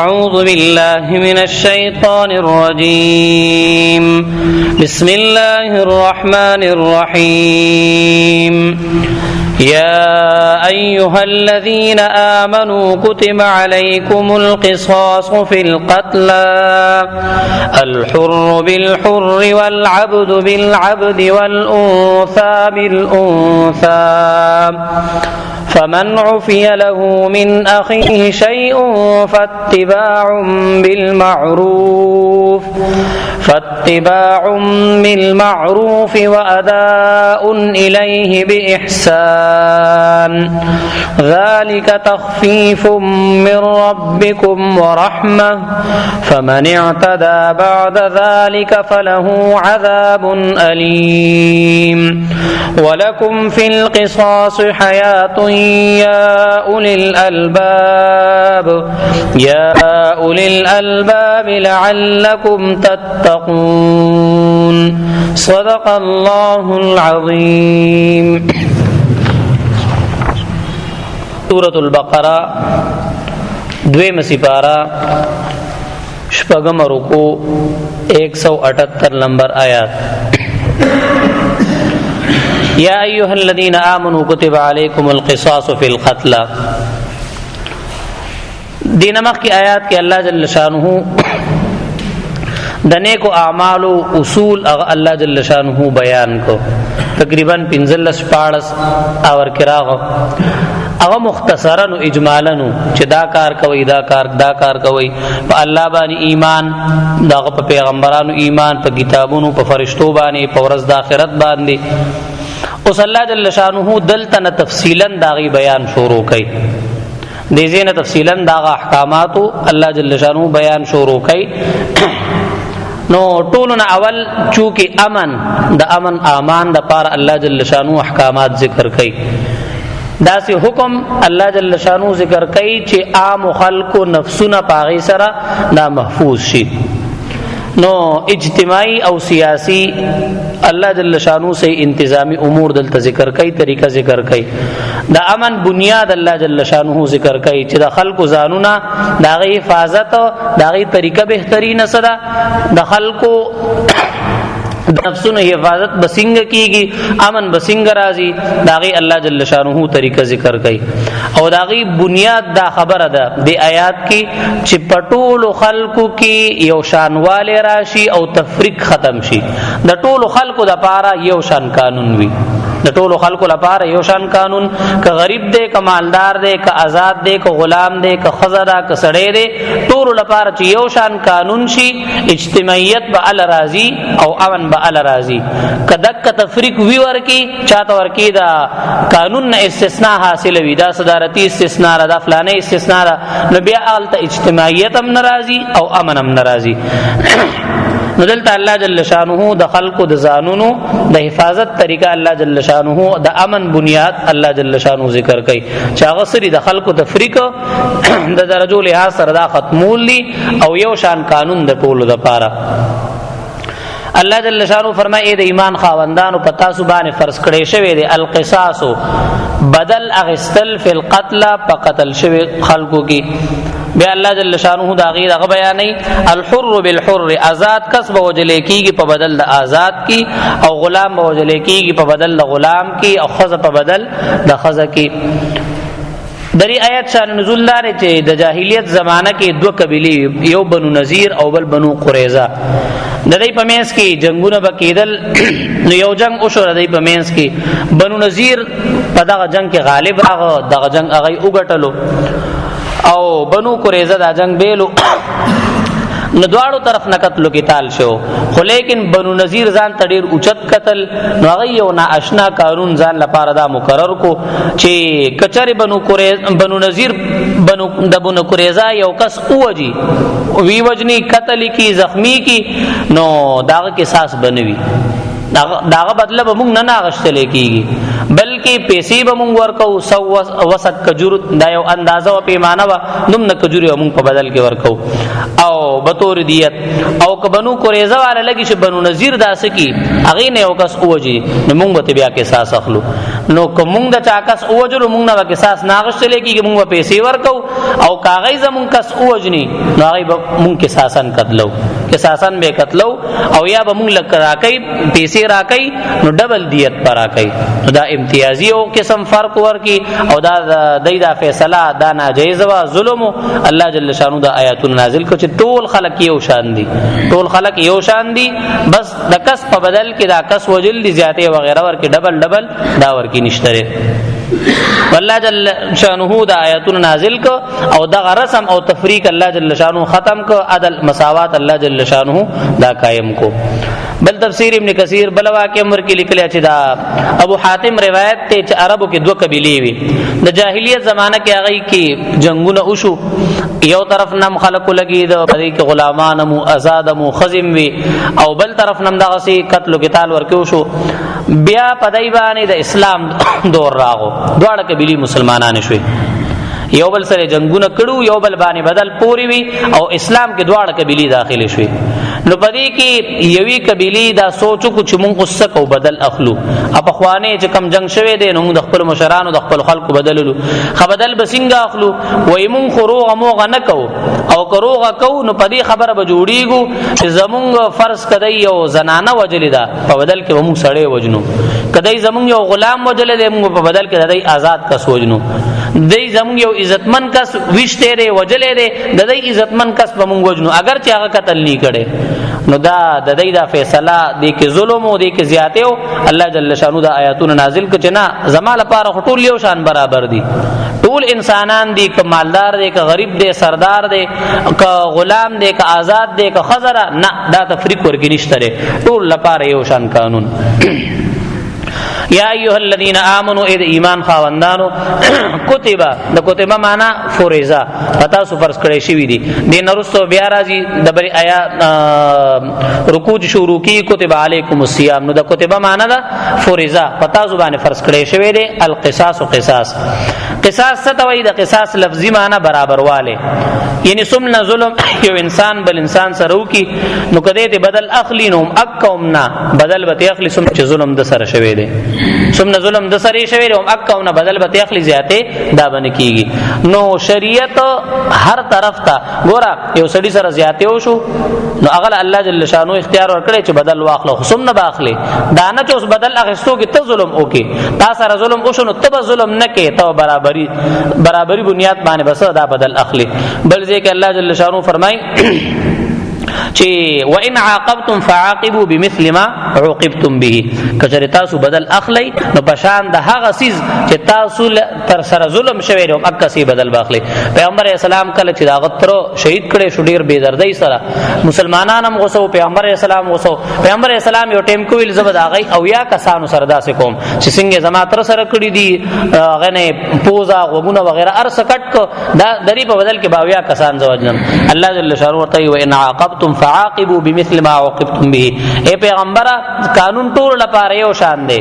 أعوذ بالله من الشيطان الرجيم بسم الله الرحمن الرحيم يا أيها الذين آمنوا كتب عليكم القصاص في القتلى الحر بالحر والعبد بالعبد والأنثى بالأنثى فمن عفي له من أخيه شيء فاتباع بالمعروف وأداء إليه بإحسان ذلك تخفيف من ربكم ورحمة فمن اعتدى بعد ذلك فله عذاب أليم ولكم في القصاص حياة يا أولي الألباب لعلكم تتقون صدق الله العظيم. سورة البقرة دویم سپارہ شپږم رکوع 178 نمبر آیات. یا ایها الذین آمنوا کتب علیکم القصاص فی القتلى. دین مخ کی آیات کے اللہ جل شانہ د نیکو اعمال و اصول اللہ جل شانہ بیان کو تقریباً 15 اور کراغ اغه مختصرا و اجمالا چې دا کار کوي دا کار کوي په الله باندې ایمان، دغه په پیغمبرانو ایمان، په کتابونو، په فرشتو باندې، په ورځ د آخرت باندې. اوس الله جل شانه دلته تفصیلا داغي بیان شروع کړي، دې زینه تفصیلا داغه احکامات الله جل شانه بیان شروع کړي. نو ټولنا اول چونکه امن امان د پار الله جل شانه احکامات ذکر کړي، داسې حکم الله جل شانو ذکر کوي چې عام خلق نفسونه پاغي سره دا محفوظ شي. نو اجتماعی او سیاسی الله جل شانو سے انتظامی امور دلته ذکر کوي، طریقہ ذکر کوي. دا امن بنیاد الله جل شانو ذکر کوي چې د خلق زانونه داغه حفاظت، داغه طریقہ بهترین سره د خلقو نفسونو حفاظت بسنگ کیږي، امن بسنگ راځي، داغي الله جل شانه طریقہ ذکر کوي. او داغي بنیاد دا خبره ده د آیات کی چې پټول خلقو کې یو شانواله راشي او تفریق ختم شي. د ټول خلقو د پاره یو شان قانون وي، د ټول خلقو لپاره یو شان قانون، که غریب دی، که مالدار دی، که آزاد دی، که غلام دی، که خزر، که سړی دی، ټول لپاره چې یو شان قانون شي، اجتماعیت به ال راضی او امن به ال راضی. کدک تفریق وی ورکی چاته ورکی دا قانون نه استثناء حاصل وی، دا صدارتی استثناء را، دا فلانه استثناء را، نو بیا الته اجتماعیت هم ناراضی او امن هم ناراضی. نو دلته الله جل شانه د خلق د زانونو د حفاظت طریقہ الله جل شانه د امن بنیاد الله جل شانه ذکر کوي چې هغه سری د خلق تفریق د درجو له سره دا ختمول دي او یو شان قانون د ټولو د پاره. الله جل شانو فرمایي د ایمان خاوندانو پتا سبحانه فرض کړي شوی دی القصاص بدل اغستل فی القتل په قتل شوی خلقو کې. بیا الله جل شانو دا غیر هغه بیانې الحر بالحر، آزاد کس به وجلې کیږي په بدل د آزاد کی، او غلام به وجلې کیږي په بدل د غلام کی، او خزه په بدل د خزه کی. دری آیت شان نزول دار چې د جاهلیت زمانہ کې دوه قبیلې، یو بنو نذیر او بل بنو قریظه. د دې په مینس کې جنگونه بکیدل. نو یو جنگ او شو د دې په مینس کې بنو نذیر په دغه جنگ کې غالب راغ، دغه جنگ هغه وګټلو، او بنو قریظه دا جنگ بیلو. نو دواړو طرف نه قتل قتال شو، خو لیکن بنو نذیر ځان تډیر اوچت قتل. نو هغه یو ناآشنا قانون ځان لپاره دا مقرر کو چې کچره بنو نذیر بنو قریظه یو کس اوجی وی وجنی قتل کی زخمی کی، نو داغه قصاص بنوي، داغه بدله به مونږ نه غشتل کیږي، بلکې پیسې به مونږ ورکو، سو وسط کجور دا یو اندازه او پیمانه و نوم نه کجوري مونږ په بدل کې ورکو او بطور دیت. او که بنو قریظه والا لګي چې بنو نذیر داسه کی اغه نه یو کس اوجی، نو مونږ به بیا قصاص اخلو. نو کوم د چا کس اوجر مونږ نه قصاص ناغشتل کیږي، مونږ پیسې ورکو او کاغذ مونږ کس اوجنی نو هغه مونږ قصاصن قتلو، قصاصن به قتلو او یا به مونږ لک راکای پیسې راکای نو ډبل دیت پر راکای. دا امتیازی او قسم فرق ورکی او دا دایدا فیصله دا ناجیز وا ظلم. الله جل شانو دا آیاتونه نازل کړي چې ټول خلق یو شان دي، ټول خلق یو شان دي، بس د کس په بدل کې دا کس وجل دي زیاته وغیرہ ورکی ډبل دا ورکی نشته. والله جل شانه دا آیاتونه نازل کو او دا رسم او تفریق الله جل شانه ختم کو، عدل مساوات الله جل شانه دا قائم کو. بل تفسیر ابن کثیر بل واقع عمر کې لیکل چې دا ابو حاتم روایت ته چې عربو کې دوه قبیلې وي د جاهلیت زمانہ کې هغه کې جنگونه وشو، یو طرف نم خلق لګي د پدې کې غلامان مو آزاد مو خزم وي او بل طرف نم دغه سي قتل او قتال ورکو شو. بیا پدای باندې د اسلام دور راغو، دواړه قبیلې مسلمانان شوي، یو بل سره جنگونه کړو، یو بل باندې بدل پوری وي او اسلام کې دواړه قبیلې داخلي شوي. نو پدې کې یوې قبیلې دا سوچو کو چې مونږ اوس کو بدل اخلو، اپ خوانه چې کم جنگ شوه دي نو د خپل مشرانو د خپل خلکو بدللو، خبدل بسنګ اخلو وای مونږ خروغه موغه نه کو او کروغه کو نو پدې خبره به جوړیږي چې زمونږ فرض کدی یو زنانه وجلیدا په بدل کې مونږ سړی وجنو، کدی زمونږ یو غلام وجلیدا مونږ په بدل کې دای آزاد کس وجنو، دای زمونږ یو عزتمن کس وشته ری وجلې ری د دای عزتمن کس په مونږ وجنو اگر چې هغه قتل نه کړي. نو دا د دې دا فیصله دې کې ظلم او دې کې زیاته او الله جل شانو دا آیاتونه نازل کړي چې نه زما لپاره ټول یو شان برابر دي، ټول انسانان دي، که مالدار دي که غریب دي سردار دي که غلام دي که آزاد دي که خزر، نه دا تفریق ورګی نشته، ټول لپاره یو شان قانون. یا ایها الذین آمنوا اذ ایمان خواندانو کتب د کتب معنا فریضه پتا سو فرض کړی شوی دی دین رسو بیا راځي د بری آیا رکوع شروع کی کتب علیکم الصیام نو د کتب معنا دا فریضه پتا زبانه فرض کړی شوی دی. القصاص قصاص قصاص څه ته وایي؟ د قصاص لفظي معنا برابر والے، یعنی سمنا ظلم یو انسان بل انسان سره وکي نو کده ته بدل اخلی نو اکومنا بدل به اخلی سم چې ظلم د سره شوی دی، سمنا ظلم د سره شوی دی اکومنا بدل به اخلی زیاته دا باندې کیږي. نو شریعت هر طرف ته ګوره یو سړي سره زیاته وشو نو هغه الله جل شانو اختیار ورکړي چې بدل واخلو، سمنا باخلي دا نه چې اوس بدل اخستو کې ته ظلم وکي، تا سره ظلم وشو نو ته ظلم نه کې، ته برابرۍ بنیاد باندې بس دا بدل اخلي. بل ځکه الله جل شانو فرمای چې وان عاقبتم فعاقبوا بمثل ما عوقبتم به، کچره تاسو بدل اخلی نو پشان د هغه سیز چې تاسو تر سره ظلم شوی نو اکه سی بدل باخلی. پیغمبر اسلام کله چې دا غتر شهید کړي شو ډیر بے دردی سره مسلمانان هم غوسو، پیغمبر اسلام غوسو. پیغمبر اسلام یو ټیم کویل زبد اغه او یا کسانو سره داسې کوم چې څنګه زما تر سره کړی دي هغه نه پوزا غوونه وغیرہ ارس کټ کو دا دری په بدل کې باویا کسان زوجن. الله جل شانو ورته وان عاقبتم فعاقبوا بمثل ما عوقبتم به. اے پیغمبر قانون ټول لپاره یو شان دی،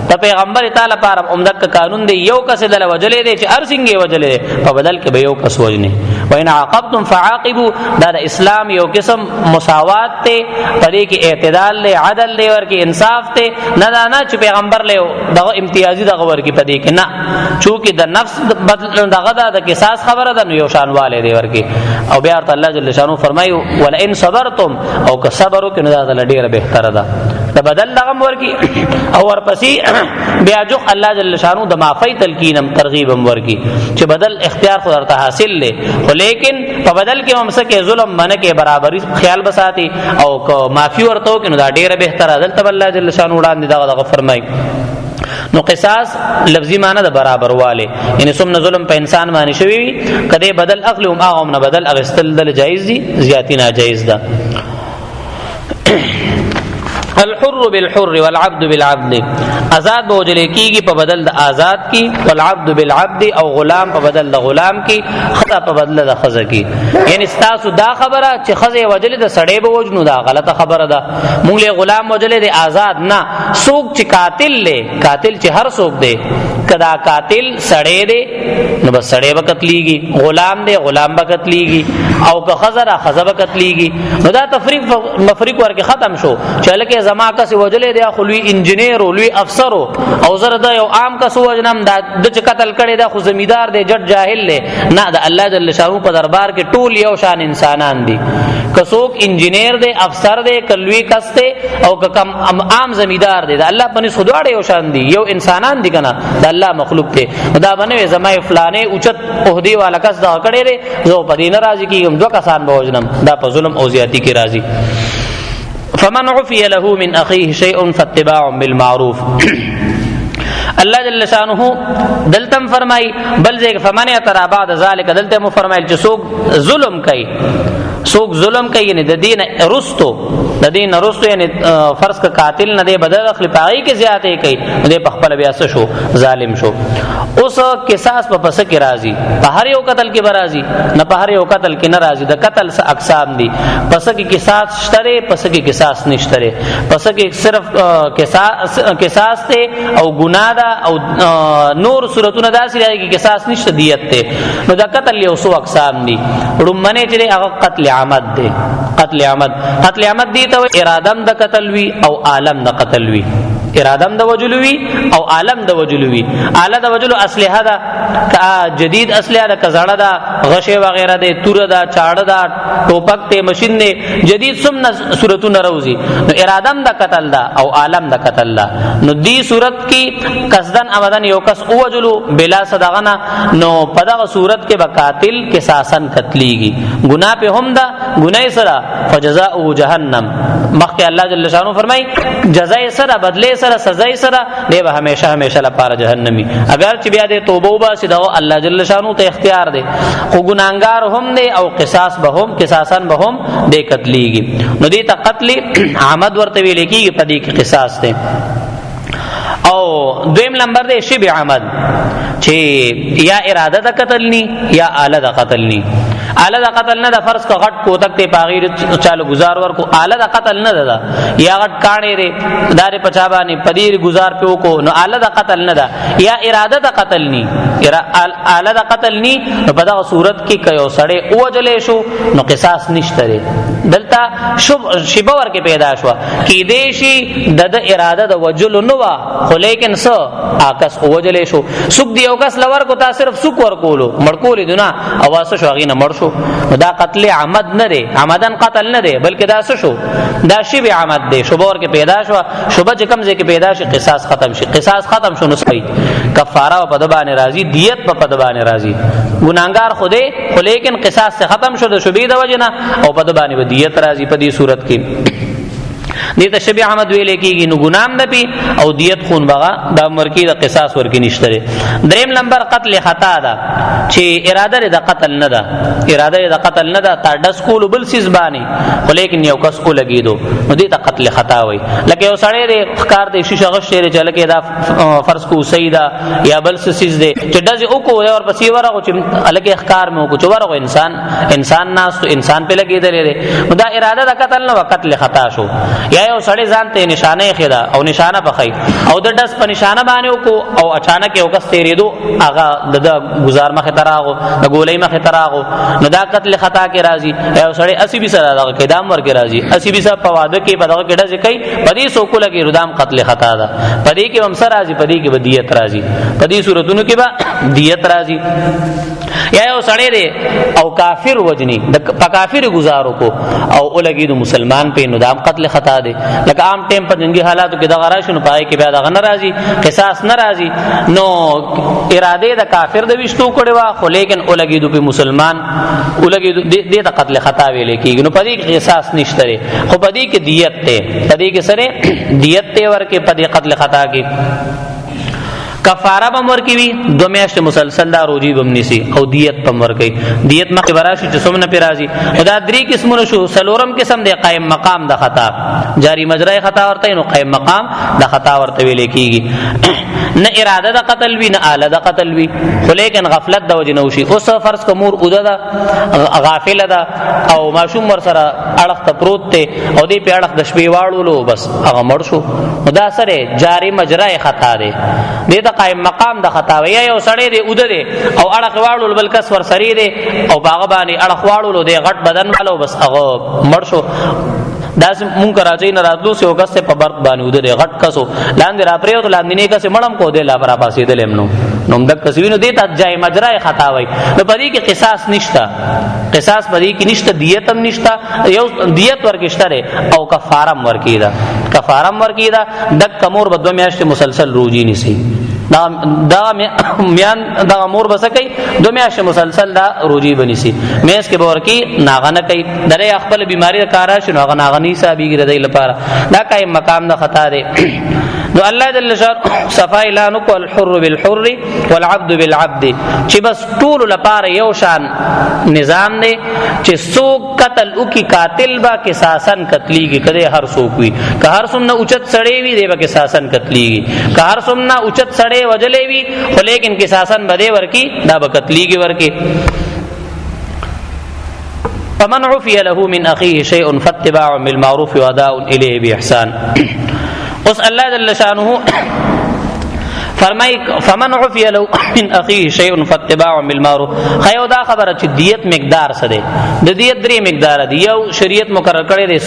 ته پیغمبر تعالی لپاره عمدک قانون دی، یو کس دل وجلې دی چې ارسنګي وجلې په بدل کې به یو کس وجني. وان عاقبتم فعاقبوا دا د اسلام یو قسم مساوات ته پدې کې اعتدال له عدل دی ورکی انصاف ته نه نه چې پیغمبر له دغه امتیازي دغه ورکی پدې کې نه، چونکه د نفس بدل دغه د قصاص خبره ده نو یو شان والے دی ورکی. او بیا الله جل شانو فرمایو ولئن صبرتم او که صبر وکړو دا ډیره بهتره ده د بدل دغه ورکی. او ورپسې بیا جو الله جل شانو د معافی تلقینم ترغیبم ورکی چې بدل اختیار خو درته حاصل لې، لیکن په بدل کې هم سکه ظلم باندې کې برابرۍ خیال بساتی او که معافی ورته وکړو دا ډیره بهتره ده. دلته الله جل شانو وړاندې دغه فرمای. نو قصاص لفظی معنی د برابر والے، یعنی سمنا ظلم په انسان باندې شوی کده بدل اخلي هم هغه نه بدل اغستل دل جایز دي، زیاتی ناجایز ده. الحر بالحر والعبد بالعبد، آزاد بوجل کیږي په بدل د آزاد کی، والعبد بالعبد او غلام په بدل د غلام کی، خطا په بدل د خزه کی. یعنی تاسو دا خبره چې خزه وجل د سړی به وجنو دا غلطه خبره ده. مونږ له غلام وجل د آزاد نه، څوک چې قاتل له قاتل چې هر څوک دی کدا قاتل سړی دی نو بس سړی به قتلیږي، غلام دی غلام به قتلیږي، او که خزه را خزه به قتلیږي. نو دا تفریق مفریق ورکه ختم شو چې لکه زما کس وجلې دی خو لوی انجینیر او لوی افسر او زره د یو عام کس وجنم د چې قتل کړي دا خو زمیدار دی جټ جاهل دی نه د الله جل شانو په دربار کې ټول یو شان انسانان دي کڅوک انجینیر دی افسر دی کلوی کس دی او کم عام زمیدار دی د الله پنځ خداړي یو شان دي یو انسانان دي کنه د الله مخلوق ته دا بنوي زما فلانه اوچت عہدی والا کس دا کړي ری زه په دین راضي کیږم دوه کسان به وجنم دا په ظلم او زیاتی کې راضي فمن عفي له من اخيه شيء فاتباع بالمعروف الله جل شانه دلتم فرمای بل ذکر فمن ترى بعد ذلك دلته مو فرمایل چې څوک ظلم کوي څوک ظلم کوي یعنی د دین رستو یعنی فرض کا قاتل نه دی بدل خپل پای کې زیاتې کوي دې په خپل بیا شو ظالم شو اوس قصاص په پس کې راضي په هر یو قتل کې برازي نه په هر یو قتل کې ناراضي د قتل څخه اقسام دي پس کې قصاص شته پس کې قصاص نشته پس کې صرف قصاص ته او ګناه ده او نور صورتونه داسې راځي کې قصاص نشته دیت ته نو د قتل یو څو اقسام دي رومنه چې هغه قتل عمد دی قتل عمد دی ته ارادم د قتل وی او عالم د قتل وی ارادم د وجلوی او عالم د وجلوی اعلی د وجلو اسلحه دا جدید اسلحه د کزړه دا غشه وغیرہ د تور دا چاړه دا ټوپک ته ماشين نه جدید سمنا صورتونه روزي نو ارادم د قتل دا او عالم د قتل دا نو دی صورت کی قصدن امدن یو کس وجلو بلا صدقنا نو پدغه صورت کې بقاتل قصاصن قتلیږي گناہ په هم دا گناہ سره فجزاؤه جهنم مخکې الله جل شانو فرمای جزاء سره بدله سره سزا سره دی به همیشه لپاره جهنمی اگر چې بیا دې توبه وباسي دا الله جل شانو ته اختیار دی خو ګناګار هم دی او قصاصن به هم دې قتلیږي نو دې ته قتل عمد ورته ویل کېږي په دې کې قصاص دی او دویم نمبر دی شبه عمد چې یا اراده د قتل ني یا آله د قتل ني آله د قتل نه د فرض کا غټ کوتک ته پاغیر چالو گزار ورکو آله د قتل نه ده یا غټ کانې ری دار پچا باندې پدیر گزار پیو کو نو آله د قتل نه ده یا اراده د قتل ني آله د قتل ني نو په دغه صورت کې کيو سړی اوجلې شو نو قصاص نشته دلته شبه ورکه پیدا شو کې دیشي د اراده د وجل نو وا خو لیکن سو آکس اوجلې شو سوق دی او کس لور کو تا صرف سوق ورکولو مړکولې دنا اواز شو غینه مړ شو دا قتل عمد نه دی عمدن قتل نه دی بلکې دا شو دا شبه عمد دی شبه ورکه پیدا شو شبه چې کوم ځای کې پیدا شي قصاص ختم شو نو صحیح کفاره په دبانې راضي دیت په دبانې راضي ګناګار خوده خو لیکن قصاص سے ختم شو د شبې د وجنه او په دبانې دیت راضي په دې صورت کې دې ته شبه عمد ویل کېږي نو ګنام ده پی او دیت خون بغا دا مرکی د قصاص ورکی نشته دریم نمبر قتل خطا ده چې اراده د قتل نه ده تا دس کول بل سیز باندې خو لیکن یو کس کو لګیدو نو دې ته قتل خطا وای لکه یو سړی د ښکار د شیشه غشره چې لکه دا فرض کو سیدا یا بل سیز ده چې دځ او کو اور پسې ورغه چې لکه ښکار مو کو چې ورغه انسان ناس تو انسان په لګیدل نو دا اراده د قتل نه قتل خطا شو یا یو سړی ځان ته نشانه خدا او نشانه بخای او د دس په نشانه باندې کو او اچانک یو کس تیریدو هغه د گزار مخه تراغو د ګولې مخه تراغو نو دا قتل خطا کې راځي یو سړی 80 سره دا قدام ورګ راځي 80 سره په واده کې په دغه کې ډز کوي پدې سو کو لګي ردام قتل خطا ده پدې کې هم سره راځي پدې کې بدیت راځي پدې صورتونو کې با دیت راځي یا یو سړی دی او کافر وجنی د کافر گزارو کو او لګي د مسلمان په نظام قتل خطا دی لکه عام ټیم په جنگي حالاتو کې دغه راشنو پای کې بیا دغه ناراضي قصاص ناراضي نو اراده د کافر د وشتو کړي وا خو لیکن لګي د مسلمان لګي د قتل خطا ویل کېږي نو پدې کې قصاص نشته خو پدې کې دیت ته پدې کې سره دیت ته ورکه پدې قتل خطا کې کفاره بمور کی وی دو میاشت مسلسل دا روزي بمنسی او دیت بمور کی دیت مخ براشي چې سمنه پیرازي دا درې قسمونه شو سلورم قسم دی قائم مقام د خطا جاری مجرا خطا ورته نو قائم مقام د خطا ورته ویل کیږي نه اراده د قتل وی نه آله د قتل وی خو لیکن غفلت د وجه نو شي اوس فرض کومور اوده دا غافل ده او ماشوم ور سره اړخ ته پروت ته او دی په اړخ د شپې واړولو بس هغه مړ شو دا سره جاری مجرا خطا دی د قائم مقام د خطا وی یو سړی دی اوده دی او اړخ واړول بل کس ور سری دی او باغ باندې اړخ واړول دی غټ بدن والو بس هغه مړ شو داس مون کراچۍ نه راتلو سه وکسته په برت باندې ودره غټ کسو لاندې را پریو ته لاندې نه کسه مړم کو دې لا برا پاسې دلم نو دک کسوینو دې ته جای مجرا خطا وای نو پدې کې قصاص نشتا قصاص پدې کې نشتا دیت هم نشتا یو دیت ورکشتره او کفاره ورکیدا دک کمور بدو میاشت مسلسل روزي نسی دا میان دا مور بسکای دو میاشت مسلسل دا روزي بنسی میس کې باور کې ناغنه کوي درې خپل بیماری کارا شنو غناغنی صاحبې ردی لپاره دا قائم مقام دا خطا دی نو الله جل شان صفای اعلان کو الحر بالحر والعبد بالعبد چې بس ټول لپاره یو شان نظام دی چې څوک قتل او کی قاتل با قصاصن قتلیږي کده هر څوک وي که هر څومره اوچت سړی وي دی به قصاصن قتلیږي که هر څومره اوچت سړی وجلې وي خو لیکن قصاصن بده ورکی دا به قتلیږي ورکی فمن عفي له من اخيه شيء فاتباع بالمعروف واداء اليه باحسان اس اللہ جل شانہ فرمائی فمن عفی له من اخیه شیء فاتباع بالمعروف خیو دا خبره چې دیت مقدار څه دی د دیت درې مقدار دی یو شریعت مقرر کړی دی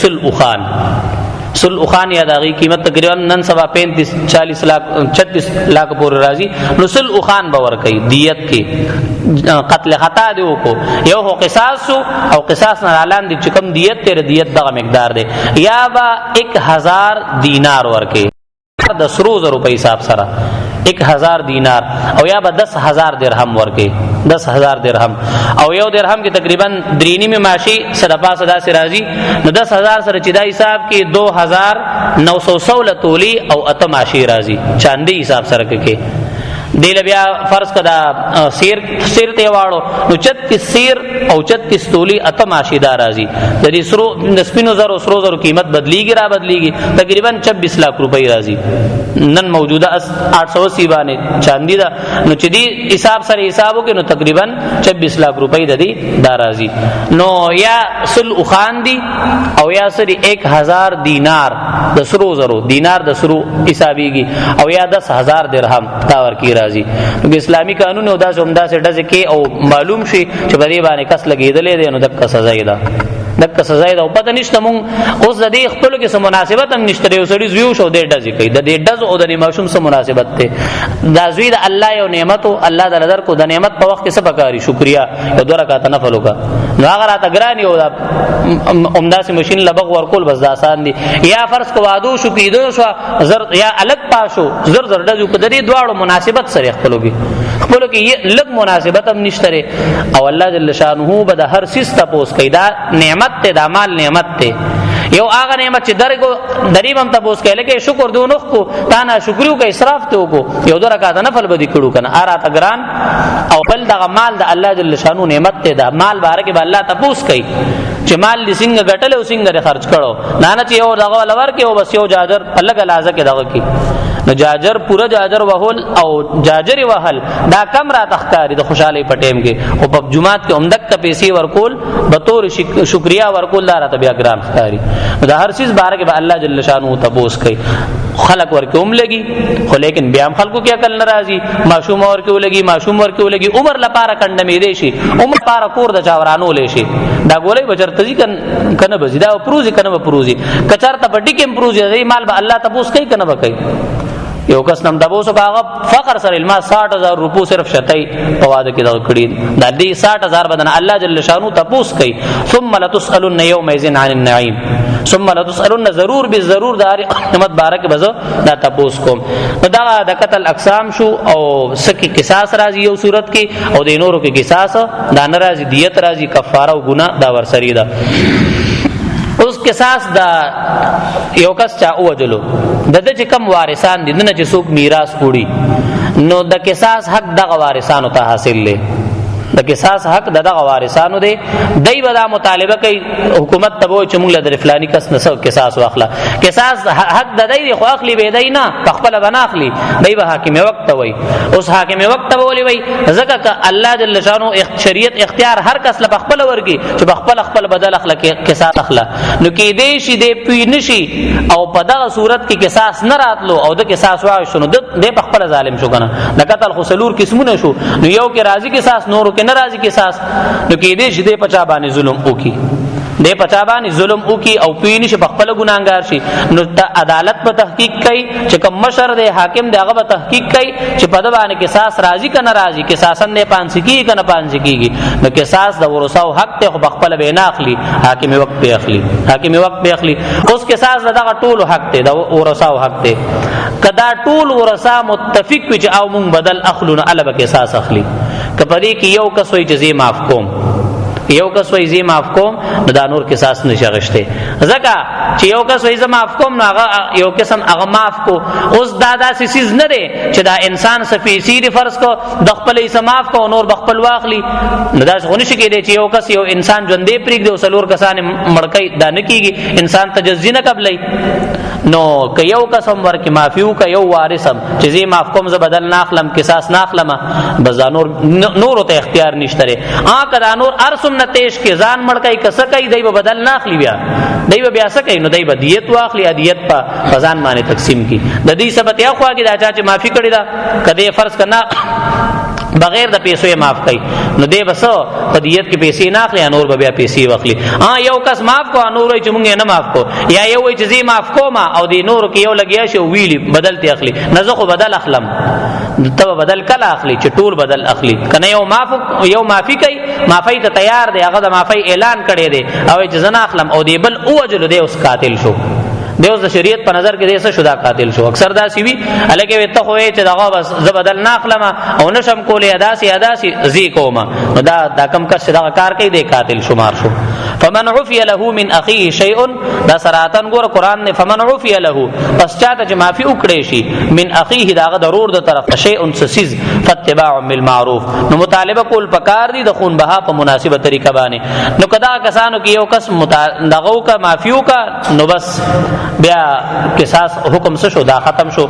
سل خان یا داغي قیمت تقریبا نن سبا 35-40 لاکھ 36 لاکھ پورې راځي نو سل خان باور کوي دیت کې قتل خطا دی کو یو هو قصاص او قصاص نه اعلان دي چې کوم دیت تیر دیت دغه مقدار دی یا با 1000 دینار ورکه د 100 روپے حساب سره 1000 دینار او یا با 10000 درهم ورکه 10000 درهم او یو درهم کې تقریبا 3.5 ماشي صدقه صدا سے راځي نو 10000 سره چې دا حساب کې 2916 تولی او اته ماشي راځي چاندي حساب سره کې دیل بیا فرض کدا سیر ته واړو نو 36 سیر او 36 تولی اته ماشي دا راځي د دې سرو د سپینو زرو قیمت بدلیږي تقریبا 26 لاکھ روپۍ راځي نن موجوده 880 باندې چاندي دا نو چې دی حساب سره حسابو کې نو تقریبا 26 لاکھ روپۍ د دې دا راځي نو یا سل خان دی او یا سری 1000 دینار د سرو زرو دینار د سرو حسابيږي او یا 10000 درهم دا ورکی راځي نو اسلامي قانون او دا عمده سره ډز کې او معلوم شي چې بری باندې کس لګیدلې دی نو دک سزا ده دک سزا ده او پته نشته مونږ اوس د دې خپل کې سم مناسبت هم نشته یو سړي زیو شو د ډز کوي د دې ډز او د ماشوم سم مناسبت ته دا زوی د الله یو نعمت او الله د نظر کو د نعمت په وخت کې څه پکاري شکریا یو دوه رکعات نفل وکا نو هغه راته ګرانی او عمده سي ماشين لبغ ورکول بس دا آسان دي یا فرض کو وادو شو کیدو شو زر یا الګ پاشو زر ډز کو د دې دواړو مناسبت سره خپلوږي لګ مناسبت هم نشته او الله جل شانه به د هر سیس تاسو کیدا نعمت ته د مال نعمت ته یو هغه نعمت چې درګو دریبم تاسو کله کې شکر دونو کو تا نه شکرو کې اسراف ته کو یو در رکعات نفل بدی کړو کنه اراته ګران او بل دغه مال د الله جل شانه نعمت ته د مال باره کې الله تاسو کوي چې مال لسنګ غټل او سنګ خرج کړو نه چې یو دغه لور کې او بس یو جاجر الګ لازه کې دغه کې نو جاجر پورا جاجر وهل او جاجر وهل دا کم را تخکاری د خوشاله پټیم کې او په جمعات کې عمدک ته پیسې ورکول به تور شکریا ورکول دا راته بیا ګران ښکاری دا هر چیز باره کې به الله جل شانو تبوس کوي خلق ورکوم لګي خو لیکن بیا هم خلکو کې عقل ناراضي معصوم ورکو لګي عمر لپاره کندمې دی شي عمر لپاره کور د چاورانو لې شي دا ګولې بچرتزي کنه بزیدا او پروزي کنه پروزي کچارته بډی کې پروزي مال به الله تبوس کوي کنه وکي یو کس نم دبوسو هغه فقر سره الما 60000 روپو صرف شتای په واده کې دا کړی د دې 60000 بدن الله جل شانو تپوس کوي ثم لتسالن يومئذ عن النعيم ثم لتسالن ضرور بالضرور دار قیامت بارک بزو دا تپوس کوم دا د قتل اقسام شو او سکی قصاص راځي یو صورت کې او د نورو کې قصاص دا ناراضي دیت راځي کفاره او ګناه دا ورسری ده اوس قصاص دا یو کس چا اوجلو دته چې کم وارثان دي نه چې څوک میراث وړي نو د قصاص حق دغه وارثانو ته حاصل لې د قصاص حق دغه وارثانو دی دای به دا مطالبه کوي حکومت ته وای چې موږ له فلانی کس نه قصاص واخلا قصاص حق د دی خو اخلي به دی نه خپل بنا اخلي دای به حاکم وخت وای اوس حاکم وخت وولي وای ځکه ک الله جل شانو شریعت اختیار هر کس له خپل ورګي چې خپل بدل اخلا قصاص اخلا نو کې دې شي دې پی نشي او په دغه صورت کې قصاص نه راتلو او د قصاص وای شنو د خپل ظالم شو کنه د قتل خسلور قسمونه شو نو یو کې راضي قصاص نورو کې ناراضي قصاص نو کې دې شي دې پچا باندې ظلم وکي دې پچا باندې ظلم وکي او پوینې شي په خپل ګناګار شي نو عدالت په تحقیق کوي چې کوم مشر دی حاکم دی هغه په تحقیق کوي چې په د باندې قصاص راضي کنه راضي قصاصن نه پانسي کیږي کنه پانسي کیږي نو قصاص د ورثاو حق ته په خپل به نه اخلي حاکم وخت په اخلي حاکم وخت په اخلي اوس قصاص دغه ټول حق ته د ورثاو حق ته کدا ټول ورثا متفق وي چې او مونږ بدل اخلو نه الګ قصاص اخلي کپدې کې یو کس وي چې معاف کوم یو کس وای زی معاف کوم نو دا نور قصاص نشه غشته زکه چې یو کس وای زی معاف کوم نو هغه یو قسم هغه معاف کو اوس دا سیز نه دی چې دا انسان سفیسی دی فرض کو د خپل یې معاف کو نور بخپل واخلی نو دا څنګه نشي کېدی چې یو کس یو انسان ژوندې پریک دی او سلور کسان مړکې دا نه کیږي انسان تجزی نه قبلای نو که یو قسم ورکه معافیو که یو وارثم چې زی معاف کوم ز بدل ناخلم قصاص ناخلم بس نور ته اختیار نشته کدا نور ارسم نتیش کې ځان مړکای کس کوي دای په بدل ناخلی بیا دای بیا څه کوي نو دای په دیت واخلی دیت په ځان باندې تقسیم کی د دې سبت یا خوا کې دا چا چې معافي کړی دا کده فرض کنا بغیر د پیسو یې معاف کړي نو دی بسو په دیت کې پیسې نه اخلي نور به بیا پیسې واخلي یو کس معاف کو نور چې مونږ نه معاف کو یا یو چې زی معاف کوما او دی نور کې یو لګیا شو ویلی بدل ته اخلي نه زه خو بدل اخلم ته بدل کله اخلي چې ټول بدل اخلي کنه یو معافي کوي معافي ته تیار دی هغه د معافي اعلان کړي دی او چې زنا اخلم او دی بل اوجل دی اوس قاتل شو دیوز د شریعت په نظر کې دیسه شو دا قاتل شو اکثر دا سی وی الکه وته خو چې دغه بس زبدل ناخلم او نشم کولې اداسي زی کوما دا کم کس دغه کار کوي دی قاتل شمار شو فمن عفي له من اخيه شيء دا سراتن ګور قران نه فمن عفي له پس چاته چې معافي وکړي شي من اخيه داغه ضرور د طرف شيء سسيز فاتباع بالمعروف نو مطالبه کول پکار دي د خون بها په مناسبه طریقه باندې نو کدا کسانو کې یو کس دغه کا معافيو کا نو بس بیا قصاص حکم څه شو دا ختم شو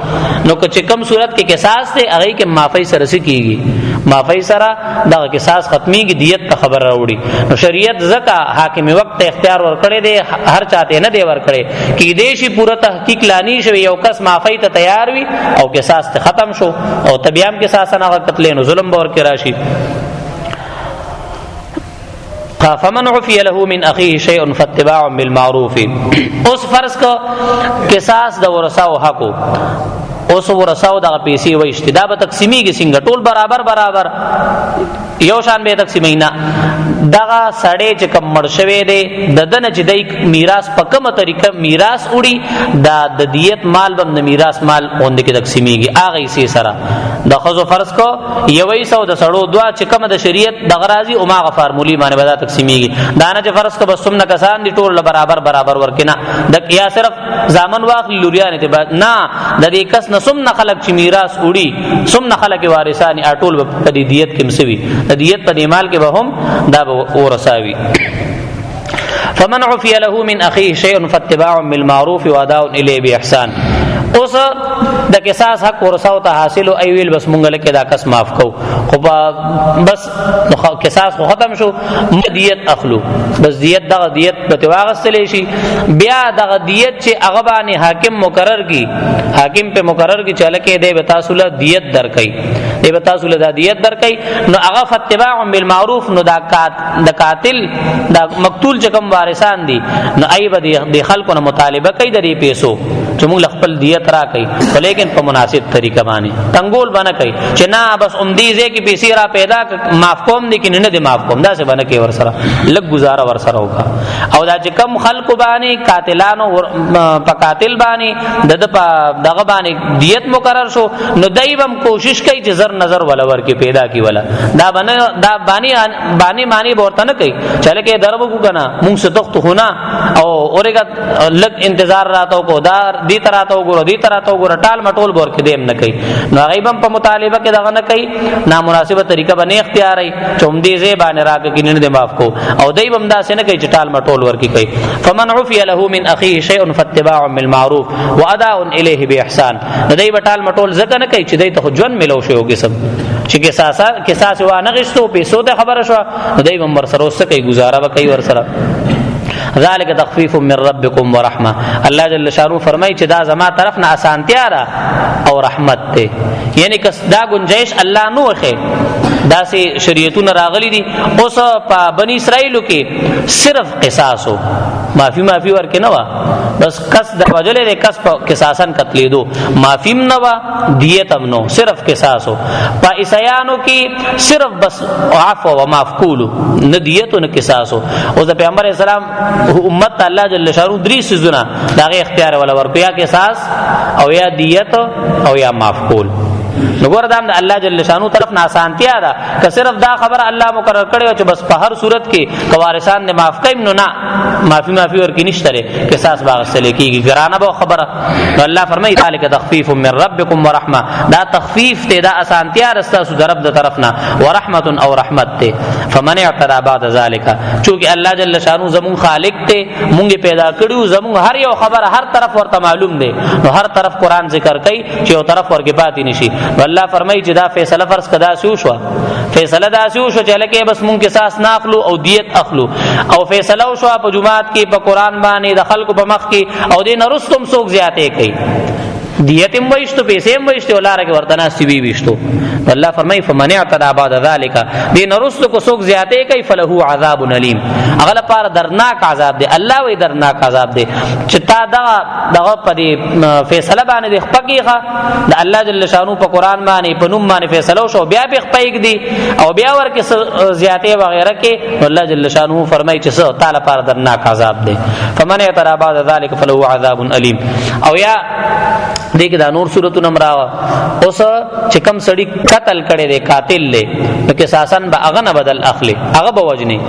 نو چې کوم صورت کې قصاص ته هغه کې معافی سره سکیږي معافی سره دا قصاص ختميږي دیت ته خبر راوړي نو شریعت زکه حاکم وخت اختیار ور کړی دی هر چاته نه دی ور کړی کې دیشي پوره تحقیق لانی شوی یو کس معافی ته تیار وي او قصاص ته ختم شو او تبيام قصاص نه قتل نو ظلم باور کې راشي فمن عفي له من اخيه شيء فاتباع بالمعروف اوس فرض کو قصاص د ورثاو حقو اوس ورثاو د پیسې و اشتدا به تقسیمی کې څنګه ټول برابر یو شان به تقسیمای نه دغه سړی چې کم مړ شوی دی د دنه چې د میراث په کومه طریقه میراث وړي د دیت مال بم د میراث مال اوند کې تقسیمیږي هغه یې سره د خزو فرض کو یوې سو د سړو دوا چې کومه د شریعت د غرازي او ماغه فارمولي باندې ودا تقسیمیږي دانه چې فرض کو بس څومره کسان دي ټول برابر ورکنا د یا صرف زامن واخلي لوريان ته نه د دې کس نسم نه خلق چې میراث وړي سم نه خلق وارثان اټول په دیت کې مسوي د دیت په مال کې به هم دا ورثاوي فمن عفي له من اخيه شيء فاتباع بالمعروف واداء اليه باحسان اوس د قصاص حق ورثاو ته حاصل او ویل بس مونږ له کې دا کس معاف کو خو بس قصاص خو ختم شو دیت اخلو بس دیت دغه دیت په واغستل شي بیا دغه دیت چې هغه باندې حاکم مقرر کی حاکم په مقرر کی چاله کې دی به تاسو له دیت درکې دی به تاسو له دیت درکې نو هغه فتباع بالمعروف نو دا قاتل دا مقتول چې کوم وارثان دي نو ای به د خلکو نه مطالبه کوي د دې پیسو چې موږ خپل دیت را کوي ولیکن په مناسب طریقه باندې تنګول باندې کوي چې نه بس عمدیزه کی پیسې را پیدا معاف کوم دي کې نه دي معاف کوم دا څه باندې کې ور سره لګ گزاره ور سره وکا او دا چې کم خلکو باندې قاتلانو په قاتل باندې دغه باندې دیت مقرر شو نو دایبم کوشش کوي چې زر نظر ولا ور کې پیدا کی ولا دا باندې معنی ورته نه کوي چله کې درو کو کنه مونږ څه تخت ہونا او اورګه لګ انتظار راتو کو دار دی طرح ته وګوره ټال مټول بور کې دیم نه کوي نو غیبم په مطالبه کې دغه نه کوي نامناسبه طریقه باندې اختیار ای چومدي زی باندې راګه کې نه دی معاف کو او دایبم دا څنګه کوي چې ټال مټول ور کې کوي فمن عفي له من اخيه شيء فاتباع بالمعروف واداء اليه باحسان دای ټال مټول ځکه نه کوي چې دای ته ژوند ملو شو قسم چې قصاص و نه غشتو پیسو ته خبره شو دایبم ور سره وسه کوي گزاره وکي ور سره ذالک تخفیف من ربکم ورحمه. الله جل شانو فرمای چې دا زما طرف نه اسانتیا را او رحمت ته، یعنی کس دا گنجائش الله نو وخه دا سي شریعتونه راغلي دي. اوس په بنی اسرائیل کې صرف قصاص او معافی ورکه نه وا، بس کس د وجلې کس په قصاصن قتلې دو، معافی نه وا، دیت هم نو، صرف قصاص. په عیسایانو کې صرف بس عفو و معفول، نه دیت او نه قصاص. او د پیغمبر اسلام امت الله جل شانو درې سيزونه دغه اختیار ولا ورکو، یا قصاص او یا دیت او یا معفول. نو ګور دا الله جل شانو طرف نه اسانتیا ده، که صرف دا خبر الله مقرر کړی چې بس په هر صورت کې کوارثان نه معاف کیم، نو نه معافی ورکی نشته لري، قصاص باغ سره کیږي ګرانه به خبره. نو الله فرمایي ذالک تخفیف من ربکم ورحمه، دا تخفیف ته دا اسانتیا رستا سو رب د طرف نه، ورحمت او رحمت ته. فمن اعتدى بعد ذالک، چونکه الله جل شانو زمون خالق ته، مونږ پیدا کړیو، زمون هر یو خبر هر طرف ورته معلوم دی، نو هر طرف قران ذکر کوي چې یو طرف ورګه پاتې نشي. الله فرمایي چې دا فیصله فرض کدا شو، فیصله دا شو چې لکه بس مونږ قصاص ناخلو او دیت اخلو، او فیصله شو په جمعات کې په قران باندې د خلکو په مخ کې، او دین رستم څوک زیاته کوي، دیت هم وایشتو، پیسې هم وایشتو، ولاره کې ورته ناس وی ویشتو. الله فرمایي فمن اعتدى بعد ذلك، دین رستو کو څوک زیاته کوي، فله عذاب الیم، هغه لپاره درناک عذاب دی. الله وی درناک عذاب دی چې تا دغه په دې فیصله باندې د خپګیغه د الله جل شانو په قران باندې په نوم باندې فیصله شو، بیا به خپګ دی او بیا ورکه زیاته وغیرہ کې، الله جل شانو فرمایي چې څه تعالی لپاره درناک عذاب دی. فمن اعتدى بعد ذلك فله عذاب الیم. او یا دې کې دا نور صورتونه مراوه. اوس چې کم سړی قتل کړي دی، قاتل له کې ساسن به هغه نه بدل اخلي، هغه به وجني.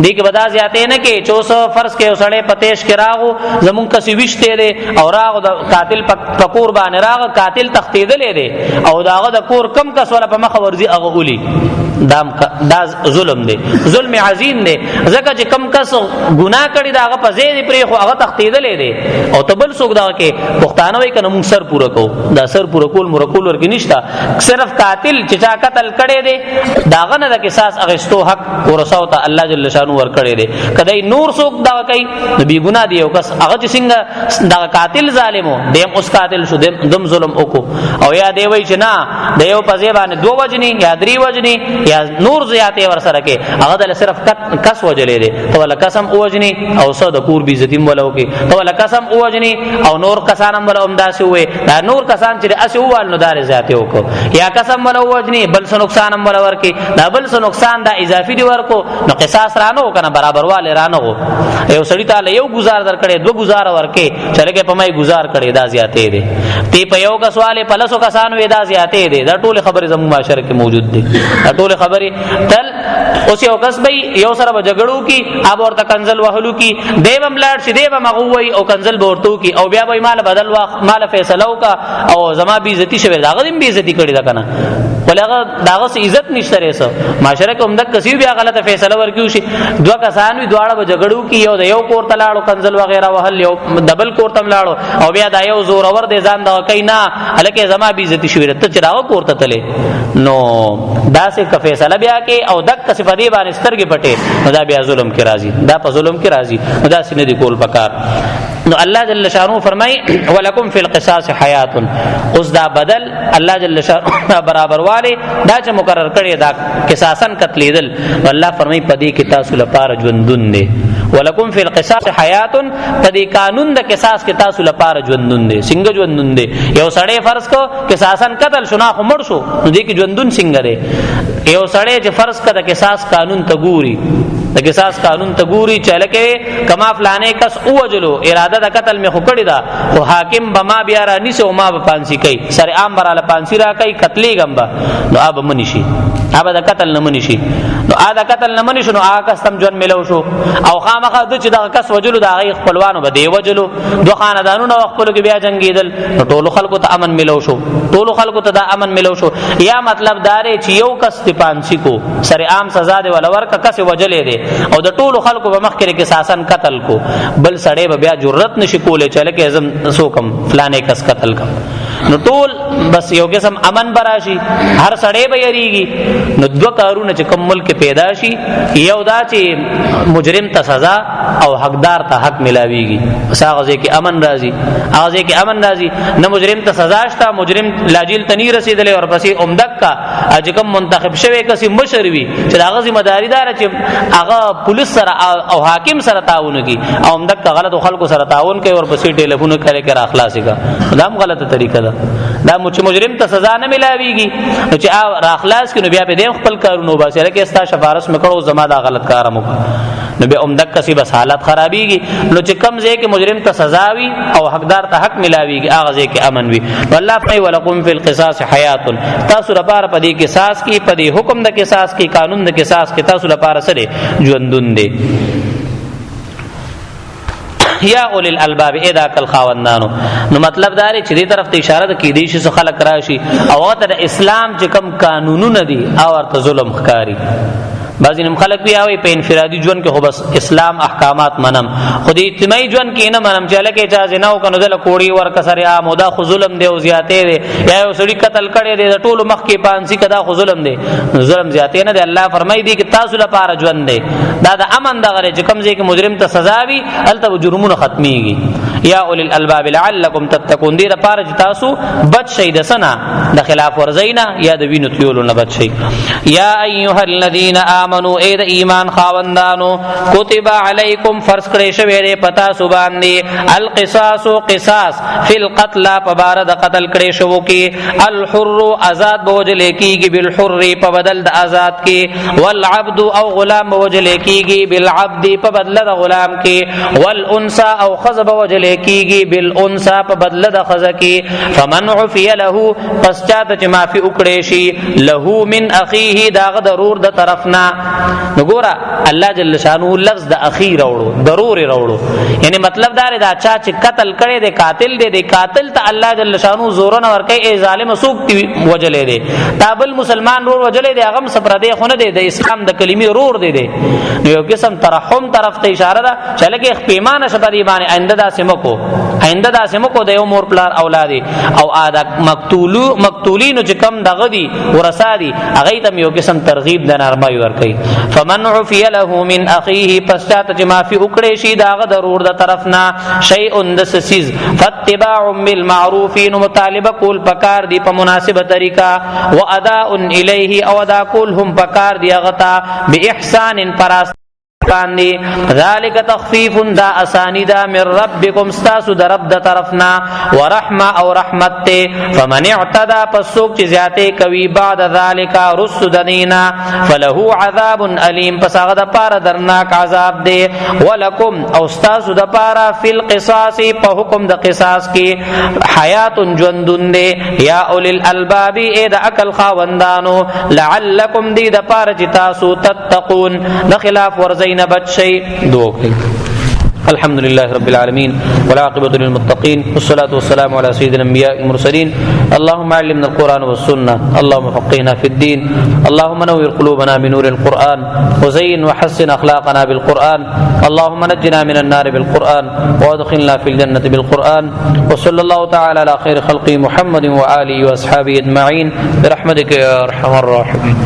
دې کې بدا زیاته نه کې 400 فرض کې وسړې پتیش کې راغو زمون کسي وشته دی او راغو د قاتل پکور باندې راغو، قاتل تختیدلې دی او داغه د کور کم کس ولا په مخ ورزي هغه اولي، دا ظلم دی، ظلم عظیم دی. ځکه چې کم کس ګناه کړي دا هغه په ځای پرې خو هغه تختیدلې دی، او تبل څوک دا کې پښتانه وای کنه مونږ سر پورا کو، دا سر پورا کول مرکول ورګ نشتا. صرف قاتل چې چا قتل کړي دی داغه نه د قصاص اغستو حق ورساو ته الله جل شانو ور کړي دی. کدی نور څوک دا کوي نو بی ګناه دی، او کس هغه چې څنګه دا قاتل ظالمو دیم اوس قاتل شو دم ظلم وکړو، او یا دی وای چې نه د یو په ځای باندې دو وجني یا درې وجني یا نور زیاته ور سره کې، هغه د صرف کس وجلې دی، ته ولا قسم اوجني او صد کور بي عزت مولو کې، ته ولا قسم اوجني او نور کسانم ولا امداسي وي، دا نور کسان چې اسه ووال نو دار زیاته وکړو، یا قسم ولا اوجني بل څه نقصانم ولا ورکی، دا بل څه نقصان دا اضافي دی ورکو، نو قصاص رانو کنه برابر والے رانو. یو سړی تعالی یو گزار در کړي، دو گزار ورکه چلګه پمای گزار کړي، دا زیاته دی. تی په یو کا سواله پلسو کسان وې دا زیاته دی. دا ټول خبره زموږ معاشره کې موجود دي، دا ټول خبره تل اوس یو کس به یو سره بجګړو کی، اب ورته کنزل وهلو کی، دیوم لاړ شي دیوم مغوي او کنزل بورتو کی، او بیا به مال بدل واخ مال فیصله وکا او زما بي عزتي شوی، دا غدیم بي عزتي کړي دا کنه، ولغه داغه عزت نشته رسو معاشره کې عمدک کسي بیا غلطه فیصله ورکیو شي. دوه کسان وی دواړه بجګړو کی، یو د یو کور تلاړو کنزل وغیرہ وهل، یو دبل کور تم لاړو، او بیا دا یو زور اور دې ځان دا کینا الکه زما بي عزتي شوی ته چراغ کور ته تله، نو دا سه فیصله بیا کې او دک کس فدی باندې سترګې پټه، نو دا بیا ظلم کې راځي، دا په ظلم کې راځي، نو دا سینې دی کول پکار. نو الله جل شانو فرمای ولکم فی القصاص حیات، اوس دا بدل الله جل شانو برابر والے دا چې مقرر کړی دا قصاصن قتلیدل، الله فرمای پدې کې تاسو لپاره ژوندون دی. ولکم فی القصاص حیات، پدې قانون د قصاص کې تاسو لپاره ژوندون دی. څنګه ژوندون دی؟ یو سړی فرض کو قصاصن قتل شنا خو مړ شو، نو دې کې ژوندون څنګه دی؟ یو سړی چې فرض کړه قصاص قانون ته ګوري، د قصاص قانون ته ګوري چې لکه کما فلانه کس اوجلو اراده د قتل می خو کړی دا، او حاکم بما بیا را نیسه او ما به پانسی کوي، سر عام براله پانسی را کوي، قتلی غمبا نو اب منی شي، اب د قتل نه منی شي، نو ادا قتل نه منی شو، نو هغه کستم جون ملو شو، او خامخا د چې د کس وجلو دا غي خپلوانو به دی وجلو، دو خاندانونو خپلو کې بیا جنگیدل، نو ټولو خلکو ته امن ملو شو، ټولو خلکو ته دا امن ملو شو. یا مطلب دارې چې یو کس ته پانسی کو سر عام سزا دی ولا ورکه کس وجلې دی، او د ټولو خلکو په مخ کې قصاصن قتل کو، بل سړی به بیا جرأت نشي کولای چې لکه اعظم سو کم فلانه کس قتل کم. نو ټول بس یو قسم امن براشي، هر سړی به یریږي. نو دو کارونه چې کوم ملک پیدا شي، یو دا چې مجرم ته سزا او حقدار ته حق ملاويږي، بس هغه ځکه امن راځي، هغه ځکه امن راځي. نه مجرم ته سزا شته، مجرم لاجیل ته نه رسیدلې، اور پسې عمدک کا چې کوم منتخب شوی کسي مشر وي چې هغه ذمہ داری دار چې هغه پولیس سره او حاکم سره تعاون کوي، او عمدک کا غلط خلکو سره تعاون کوي، اور پسې ټلیفون کوي کرا اخلاصي کا. دا هم غلطه طریقه ده. دا مجرم ته سزا نه ملاويږي چې را اخلاص کینو بیا به دیم خپل کارونه وباسي، لکه استا شفارس مکړو زما دا غلط کارم وکړ، نو به عمدک کسي بس حالت خرابيږي. نو چې کم ځای کې مجرم ته سزا وي او حقدار ته حق ملاويږي، هغه ځای کې امن وي. والله فرمای ولکم فی القصاص حیات، تاسو لپاره په دې قصاص کې، په دې حکم د قصاص کې، قانون د قصاص کې تاسو لپاره سره ژوندون دی. یا اولی الالباب اذا کل خاوندانو. نو مطلب دا دی چې دې طرف ته اشاره ده کې دې شي خلک راشي او تر اسلام چې کم قانونونه دي او ورته ظلم ښکاری. بعضی نم خلق بیا وي په انفرادي ژوند کې خو بس اسلام احکامات منم، خو دې اجتماعي ژوند کې نه منم، چې لکه چا زنا وکنو دل کوړی ورک سره عام دا خو ظلم دی او زیاتې دی، یا یو سړی قتل کړي دی ټول مخ کې پانسی کدا خو ظلم دی، ظلم زیاتې نه دی. الله فرمایي دی چې تاسو لپاره ژوند دی، دا د امن دغه چې کم ځای کې مجرم ته سزا وي الته جرمونه ختميږي. یا اولی الالباب لعلکم تتقون، دې لپاره چې تاسو بچ شئ د سنا د خلاف ورزینا یا د وینو تیولو نه بچ شئ. یا ایها الذین آمنو اے د ایمان خاوندانو، کتب علیکم فرض کړی شوی دی پتا سو باندې القصاص قصاص فی القتل پبار د قتل کړی شو کې، الحر آزاد بوجل کیږي بالحر په بدل د آزاد کې، والعبد او غلام بوجل کیږي بالعبد په بدل د غلام کې، والانثى او خز بوجل کیږي بالانثى په بدل د خز کې. فمن عفی له پس چاته چې معافی وکړي شي، له من اخیه داغه ضرور د طرفنا. نو ګورا الله جل شانو لفظ د اخیر وروړو، ضروري وروړو، یعنی مطلب دا دی دا چا چې قتل کړي دی قاتل دی، قاتل ته الله جل شانو زور نه ور کوي ای ظالم سوق وجلې دی، تابل مسلمان رور وجلې دی، هغه صبر دی خو نه دی د اسلام د کلمې رور دی. نو یو قسم ترحم طرف ته اشاره ده چې لکه پیمانه شته دی باندې آینده داسې مکو، آینده داسې مکو د یو مور پلار اولاد او ادا مقتولین چې کم دغه دی ورثه دی هغه ته یو قسم ترغیب د نرمۍ ور کوي. فمن عفی له من اخیه پس چاته چې معافی وکړي شي داغه ضرور د طرفنا شیء د سیز، فاتباع بالمعروف نو مطالبه کول پکار دی په مناسبه طریقہ، واداء الیه او ادا کول هم پکار دی غتا باحسان پراست باندې. ذالک تخفیف دا اسانی دا من ربکم استاسو در رب د طرفنا، ورحمه او رحمت ته. فمن اعتدى پسوک چې زیاته کوي بعد ذالک رسد دینا فله عذاب الیم، پس هغه د پاره درناک عذاب دی. ولکم او استاسو د پاره فی القصاص په حکم د قصاص کې حیات ژوندون دی. یا اولی الالباب اے د عقل خاوندانو، لعلکم دی د پاره چې تاسو تتقون د خلاف ورزین بچ شي. دعا کوي. الحمد لله رب العالمين والعاقبة للمتقين والصلاة والسلام على سيد الأنبياء المرسلين. اللهم علمنا القرآن والسنة، اللهم فقهنا في الدين، اللهم نور قلوبنا بنور القرآن، وزين وحسن أخلاقنا بالقرآن، اللهم نجنا من النار بالقرآن، وادخلنا في الجنة بالقرآن. وصلى الله تعالى على خير خلقه محمد وآله وأصحابه أجمعين برحمتك يا أرحم الراحمين.